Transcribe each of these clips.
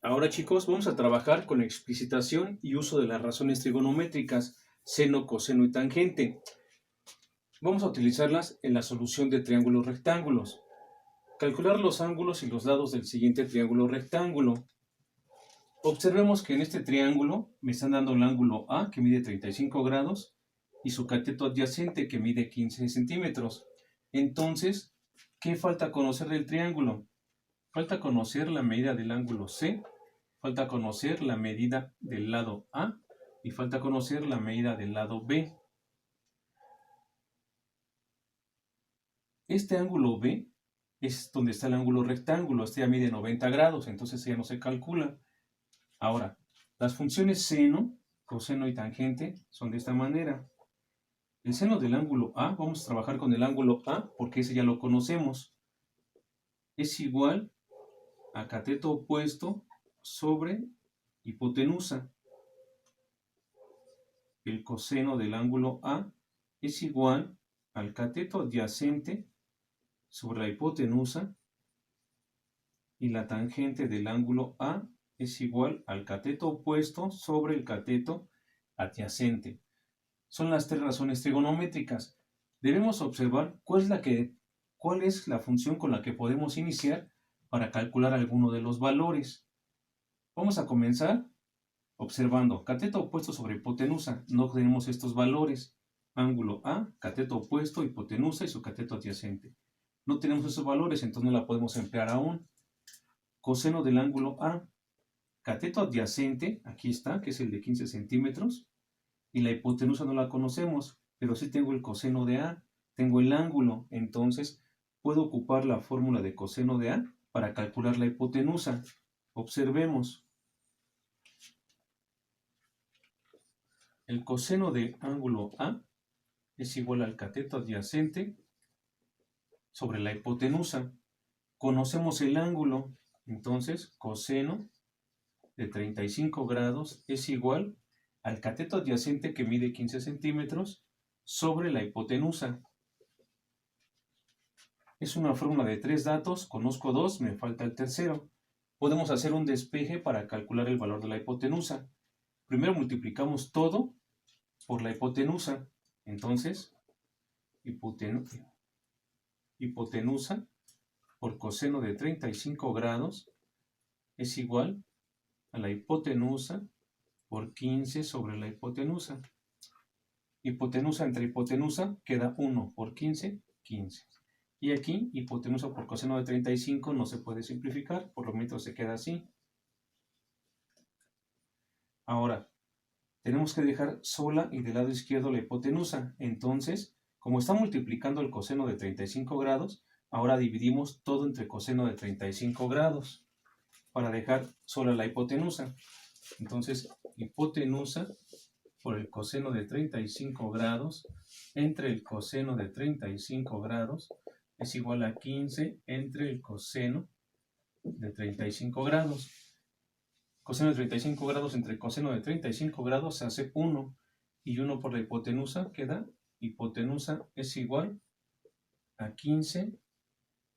Ahora chicos, vamos a trabajar con explicitación y uso de las razones trigonométricas, seno, coseno y tangente. Vamos a utilizarlas en la solución de triángulos rectángulos. Calcular los ángulos y los lados del siguiente triángulo rectángulo. Observemos que en este triángulo me están dando el ángulo A, que mide 35 grados, y su cateto adyacente, que mide 15 centímetros. Entonces, ¿qué falta conocer del triángulo? Falta conocer la medida del ángulo C, falta conocer la medida del lado A y falta conocer la medida del lado B. Este ángulo B es donde está el ángulo rectángulo, este ya mide 90 grados, entonces ya no se calcula. Ahora, las funciones seno, coseno y tangente son de esta manera. El seno del ángulo A, vamos a trabajar con el ángulo A porque ese ya lo conocemos. Es igual a cateto opuesto sobre hipotenusa. El coseno del ángulo A es igual al cateto adyacente sobre la hipotenusa y la tangente del ángulo A es igual al cateto opuesto sobre el cateto adyacente. Son las tres razones trigonométricas. Debemos observar cuál es la función con la que podemos iniciar para calcular alguno de los valores. Vamos a comenzar observando cateto opuesto sobre hipotenusa. No tenemos estos valores. Ángulo A, cateto opuesto, hipotenusa y su cateto adyacente. No tenemos esos valores, entonces no la podemos emplear aún. Coseno del ángulo A, cateto adyacente, aquí está, que es el de 15 centímetros. Y la hipotenusa no la conocemos, pero sí tengo el coseno de A, tengo el ángulo, entonces puedo ocupar la fórmula de coseno de A para calcular la hipotenusa. Observemos. El coseno de ángulo A es igual al cateto adyacente sobre la hipotenusa. Conocemos el ángulo, entonces coseno de 35 grados es igual al cateto adyacente que mide 15 centímetros sobre la hipotenusa. Es una fórmula de 3 datos, conozco 2, me falta el tercero. Podemos hacer un despeje para calcular el valor de la hipotenusa. Primero multiplicamos todo por la hipotenusa. Entonces, hipotenusa por coseno de 35 grados es igual a la hipotenusa por 15 sobre la hipotenusa. Hipotenusa entre hipotenusa queda 1 por 15, 15. Y aquí, hipotenusa por coseno de 35 no se puede simplificar, por lo menos se queda así. Ahora, tenemos que dejar sola y del lado izquierdo la hipotenusa. Entonces, como está multiplicando el coseno de 35 grados, ahora dividimos todo entre coseno de 35 grados para dejar sola la hipotenusa. Entonces, hipotenusa por el coseno de 35 grados entre el coseno de 35 grados es igual a 15 entre el coseno de 35 grados. Coseno de 35 grados entre coseno de 35 grados se hace 1 y 1 por la hipotenusa queda hipotenusa es igual a 15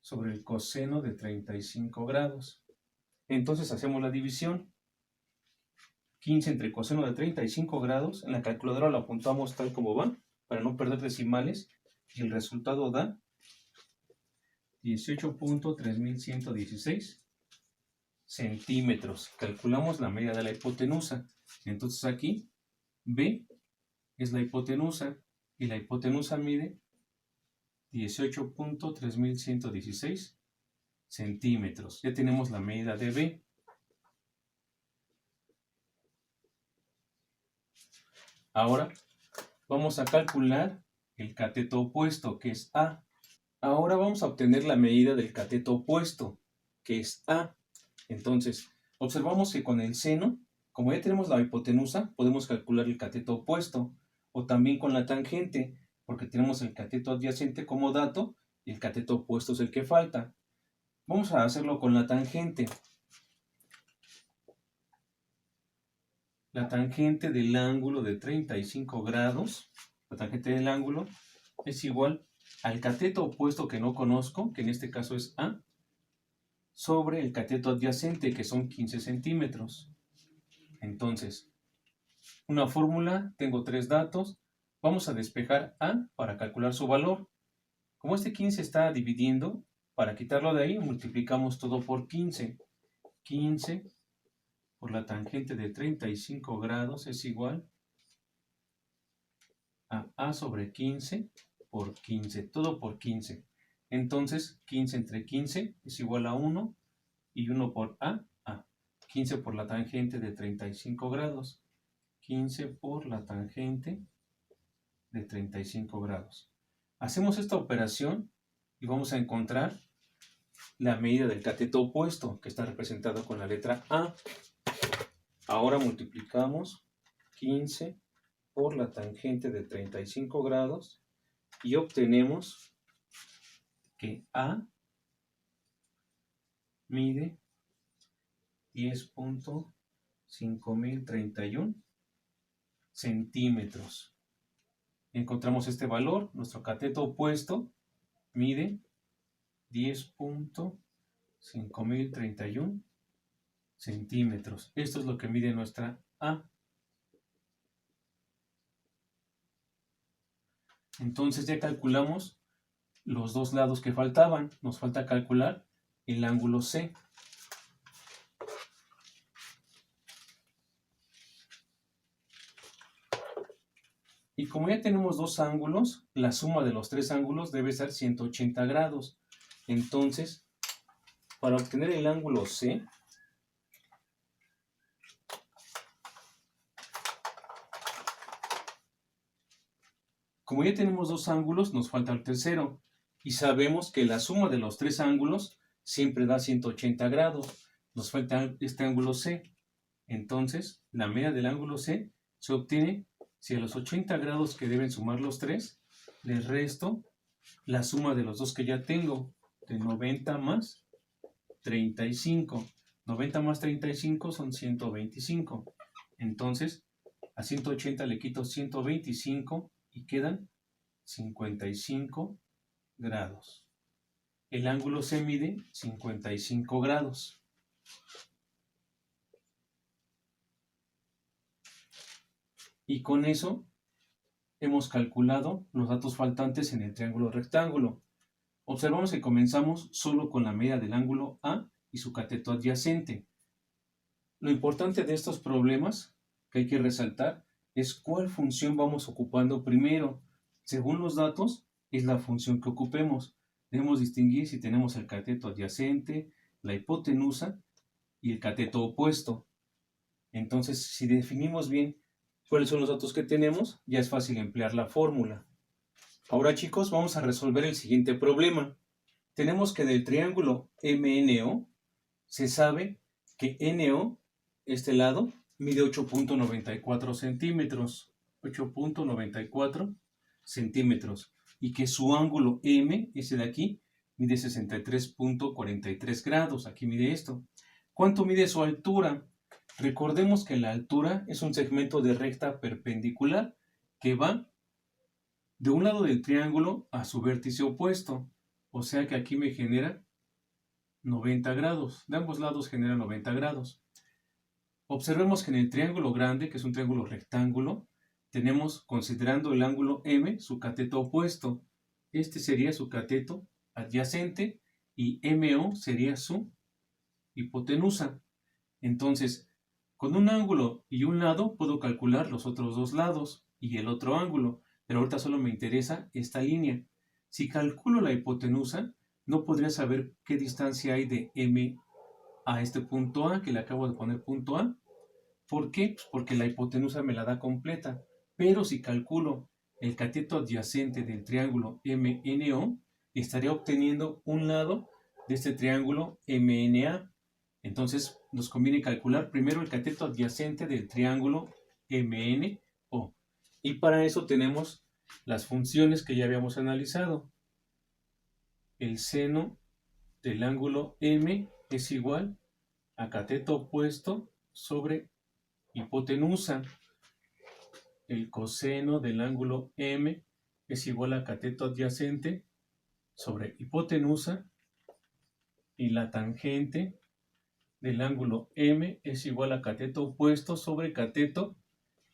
sobre el coseno de 35 grados. Entonces hacemos la división. 15 entre coseno de 35 grados, en la calculadora lo apuntamos tal como va, para no perder decimales, y el resultado da 18.3116 centímetros. Calculamos la medida de la hipotenusa. Entonces aquí, B es la hipotenusa, y la hipotenusa mide 18.3116 centímetros. Ya tenemos la medida de B. Ahora vamos a calcular el cateto opuesto, que es A. Ahora vamos a obtener la medida del cateto opuesto, que es A. Entonces, observamos que con el seno, como ya tenemos la hipotenusa, podemos calcular el cateto opuesto, o también con la tangente, porque tenemos el cateto adyacente como dato, y el cateto opuesto es el que falta. Vamos a hacerlo con la tangente. La tangente del ángulo de 35 grados, la tangente del ángulo, es igual al cateto opuesto que no conozco, que en este caso es A, sobre el cateto adyacente, que son 15 centímetros. Entonces, una fórmula, tengo 3 datos. Vamos a despejar A para calcular su valor. Como este 15 está dividiendo, para quitarlo de ahí, multiplicamos todo por 15. 15 por la tangente de 35 grados es igual a sobre 15 por 15, todo por 15. Entonces, 15 entre 15 es igual a 1 y 1 por A. 15 por la tangente de 35 grados. 15 por la tangente de 35 grados. Hacemos esta operación y vamos a encontrar la medida del cateto opuesto, que está representado con la letra A. Ahora multiplicamos 15 por la tangente de 35 grados y obtenemos que A mide 10.5031 centímetros. Encontramos este valor, nuestro cateto opuesto mide 10.5031 centímetros. Esto es lo que mide nuestra A. Entonces ya calculamos los dos lados que faltaban. Nos falta calcular el ángulo C. Y como ya tenemos dos ángulos, la suma de los tres ángulos debe ser 180 grados. Entonces, para obtener el ángulo C, como ya tenemos dos ángulos, nos falta el tercero. Y sabemos que la suma de los tres ángulos siempre da 180 grados. Nos falta este ángulo C. Entonces, la media del ángulo C se obtiene si a los 80 grados que deben sumar los tres, les resto la suma de los dos que ya tengo, de 90 más 35. 90 más 35 son 125. Entonces, a 180 le quito 125 y quedan 55 grados. El ángulo C mide 55 grados. Y con eso hemos calculado los datos faltantes en el triángulo rectángulo. Observamos que comenzamos solo con la media del ángulo A y su cateto adyacente. Lo importante de estos problemas que hay que resaltar es cuál función vamos ocupando primero. Según los datos, es la función que ocupemos. Debemos distinguir si tenemos el cateto adyacente, la hipotenusa y el cateto opuesto. Entonces, si definimos bien cuáles son los datos que tenemos, ya es fácil emplear la fórmula. Ahora, chicos, vamos a resolver el siguiente problema. Tenemos que del triángulo MNO se sabe que NO, este lado, mide 8.94 centímetros. 8.94 centímetros. Y que su ángulo M, ese de aquí, mide 63.43 grados. Aquí mide esto. ¿Cuánto mide su altura? Recordemos que la altura es un segmento de recta perpendicular que va de un lado del triángulo a su vértice opuesto. O sea que aquí me genera 90 grados. De ambos lados genera 90 grados. Observemos que en el triángulo grande, que es un triángulo rectángulo, tenemos, considerando el ángulo M, su cateto opuesto. Este sería su cateto adyacente y MO sería su hipotenusa. Entonces, con un ángulo y un lado puedo calcular los otros dos lados y el otro ángulo, pero ahorita solo me interesa esta línea. Si calculo la hipotenusa, no podría saber qué distancia hay de M a este punto A, que le acabo de poner punto A. ¿Por qué? Pues porque la hipotenusa me la da completa. Pero si calculo el cateto adyacente del triángulo MNO, estaría obteniendo un lado de este triángulo MNA. Entonces nos conviene calcular primero el cateto adyacente del triángulo MNO. Y para eso tenemos las funciones que ya habíamos analizado. El seno del ángulo M es igual a cateto opuesto sobre hipotenusa. El coseno del ángulo M es igual a cateto adyacente sobre hipotenusa y la tangente del ángulo M es igual a cateto opuesto sobre cateto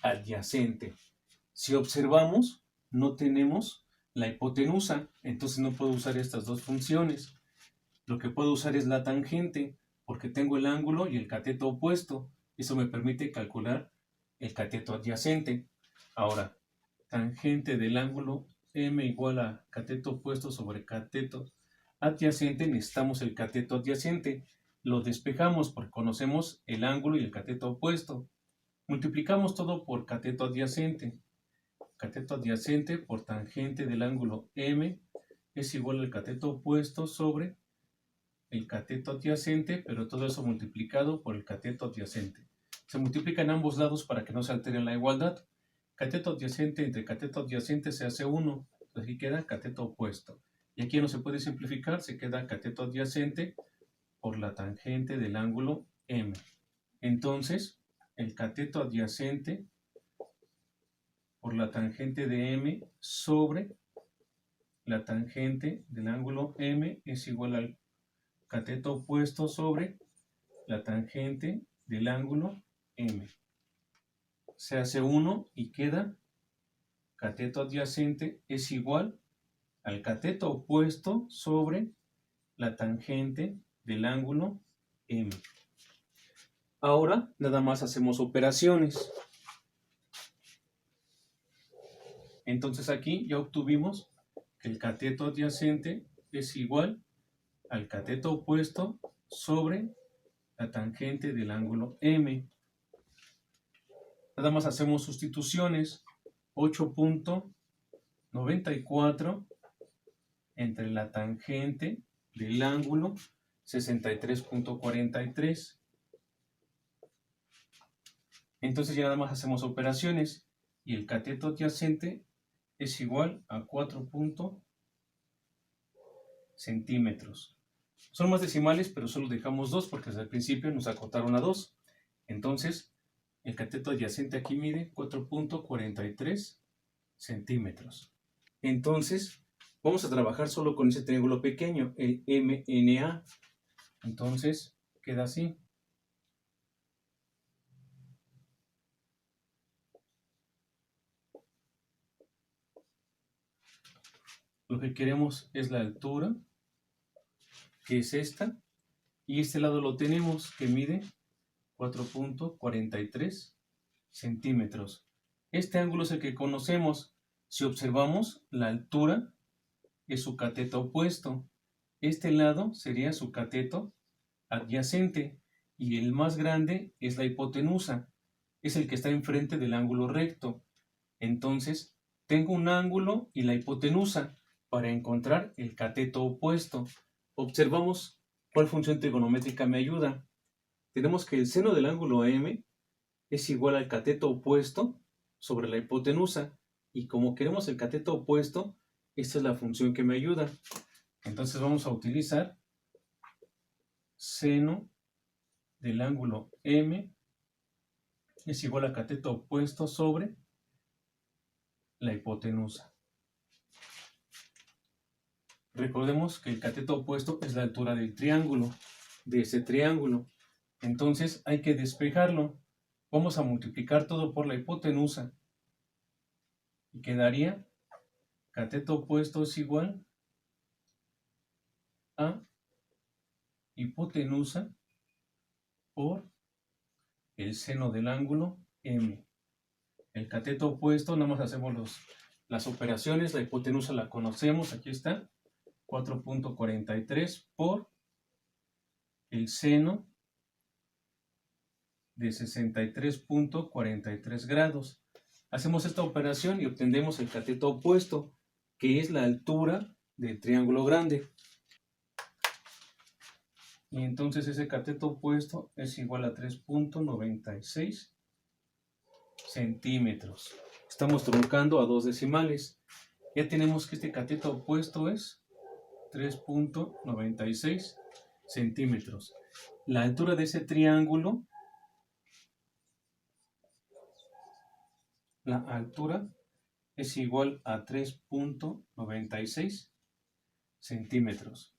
adyacente. Si observamos, no tenemos la hipotenusa, entonces no puedo usar estas dos funciones. Lo que puedo usar es la tangente, porque tengo el ángulo y el cateto opuesto. Eso me permite calcular el cateto adyacente. Ahora, tangente del ángulo M igual a cateto opuesto sobre cateto adyacente, necesitamos el cateto adyacente. Lo despejamos porque conocemos el ángulo y el cateto opuesto. Multiplicamos todo por cateto adyacente. Cateto adyacente por tangente del ángulo M es igual al cateto opuesto sobre el cateto adyacente, pero todo eso multiplicado por el cateto adyacente. Se multiplica en ambos lados para que no se altere la igualdad. Cateto adyacente entre cateto adyacente se hace 1, aquí queda cateto opuesto. Y aquí no se puede simplificar, se queda cateto adyacente por la tangente del ángulo M. Entonces, el cateto adyacente por la tangente de M sobre la tangente del ángulo M es igual al cateto opuesto sobre la tangente del ángulo M. Se hace 1 y queda cateto adyacente es igual al cateto opuesto sobre la tangente del ángulo M. Ahora nada más hacemos operaciones. Entonces aquí ya obtuvimos que el cateto adyacente es igual al cateto opuesto sobre la tangente del ángulo M. Nada más hacemos sustituciones. 8.94 entre la tangente del ángulo 63.43. Entonces ya nada más hacemos operaciones y el cateto adyacente es igual a 4 centímetros. Son más decimales, pero solo dejamos 2 porque desde el principio nos acotaron a 2. Entonces, el cateto adyacente aquí mide 4.43 centímetros. Entonces, vamos a trabajar solo con ese triángulo pequeño, el MNA. Entonces, queda así. Lo que queremos es la altura, que es esta, y este lado lo tenemos, que mide 4.43 centímetros. Este ángulo es el que conocemos. Si observamos, la altura es su cateto opuesto. Este lado sería su cateto adyacente y el más grande es la hipotenusa. Es el que está enfrente del ángulo recto. Entonces, tengo un ángulo y la hipotenusa para encontrar el cateto opuesto. Observamos cuál función trigonométrica me ayuda. Tenemos que el seno del ángulo M es igual al cateto opuesto sobre la hipotenusa. Y como queremos el cateto opuesto, esta es la función que me ayuda. Entonces vamos a utilizar seno del ángulo M es igual a cateto opuesto sobre la hipotenusa. Recordemos que el cateto opuesto es la altura del triángulo, de ese triángulo. Entonces hay que despejarlo. Vamos a multiplicar todo por la hipotenusa. Y quedaría cateto opuesto es igual a hipotenusa por el seno del ángulo M. El cateto opuesto, nada más hacemos las operaciones, la hipotenusa la conocemos, aquí está, 4.43 por el seno de 63.43 grados. Hacemos esta operación y obtenemos el cateto opuesto, que es la altura del triángulo grande. Y entonces ese cateto opuesto es igual a 3.96 centímetros. Estamos truncando a 2 decimales. Ya tenemos que este cateto opuesto es 3.96 centímetros. La altura de ese triángulo, la altura es igual a 3.96 centímetros.